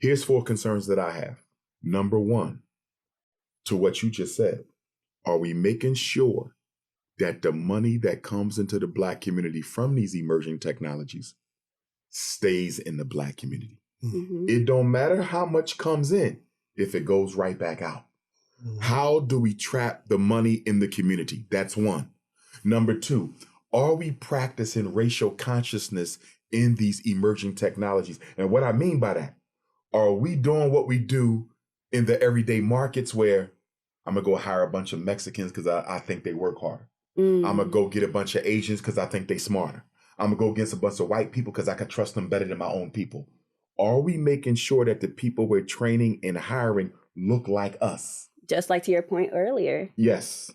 Here's 4 concerns that I have. Number 1, to what you just said, are we making sure that the money that comes into the Black community from these emerging technologies stays in the Black community? Mm-hmm. It don't matter how much comes in if it goes right back out. Mm-hmm. How do we trap the money in the community? That's 1. Number 2, are we practicing racial consciousness in these emerging technologies? And what I mean by that, are we doing what we do in the everyday markets where I'm going to go hire a bunch of Mexicans because I think they work harder. I'm going to go get a bunch of Asians because I think they smarter. I'm going to go get a bunch of white people because I can trust them better than my own people. Are we making sure that the people we're training and hiring look like us? Just like to your point earlier. Yes.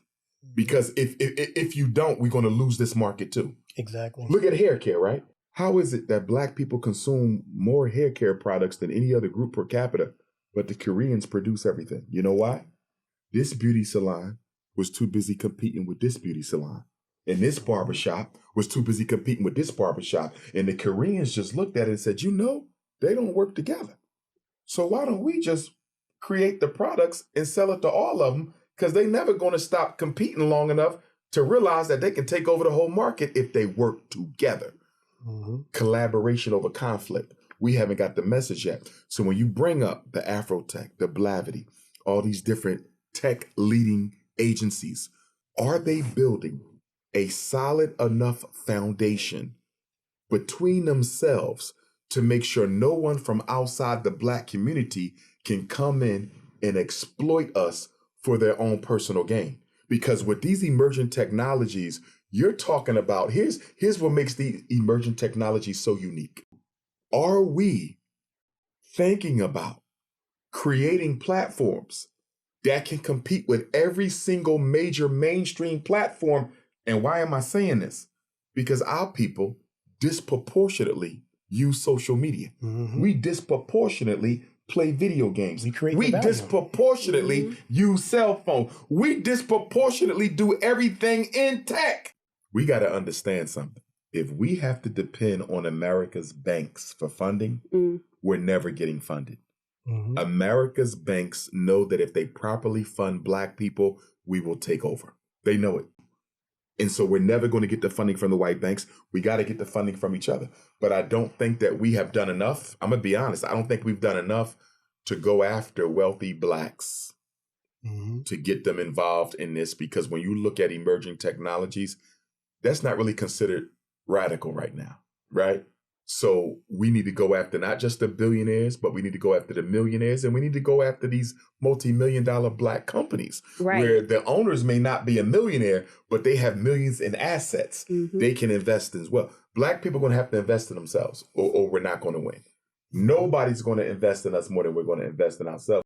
Because if you don't, we're going to lose this market too. Exactly. Look at hair care, right? How is it that Black people consume more hair care products than any other group per capita, but the Koreans produce everything? You know why? This beauty salon was too busy competing with this beauty salon. And this barbershop was too busy competing with this barbershop. And the Koreans just looked at it and said, you know, they don't work together. So why don't we just create the products and sell it to all of them? Because they're never going to stop competing long enough to realize that they can take over the whole market if they work together. Mm-hmm. Collaboration over conflict. We haven't got the message yet. So when you bring up the Afrotech, the Blavity, all these different tech leading agencies, are they building a solid enough foundation between themselves to make sure no one from outside the Black community can come in and exploit us for their own personal gain? Because with these emerging technologies, you're talking about, here's what makes the emerging technologies so unique. Are we thinking about creating platforms that can compete with every single major mainstream platform? And why am I saying this? Because our people disproportionately use social media. Mm-hmm. We disproportionately play video games. We disproportionately use cell phones. We disproportionately do everything in tech. We got to understand something. If we have to depend on America's banks for funding, we're never getting funded. Mm-hmm. America's banks know that if they properly fund Black people, we will take over. They know it. And so we're never going to get the funding from the white banks. We got to get the funding from each other. But I don't think that we have done enough. I'm going to be honest. I don't think we've done enough to go after wealthy Blacks to get them involved in this. Because when you look at emerging technologies, that's not really considered radical right now, right? So we need to go after not just the billionaires, but we need to go after the millionaires, and we need to go after these multi-million-dollar Black companies where the owners may not be a millionaire, but they have millions in assets they can invest in as well. Black people are going to have to invest in themselves or we're not going to win. Nobody's going to invest in us more than we're going to invest in ourselves.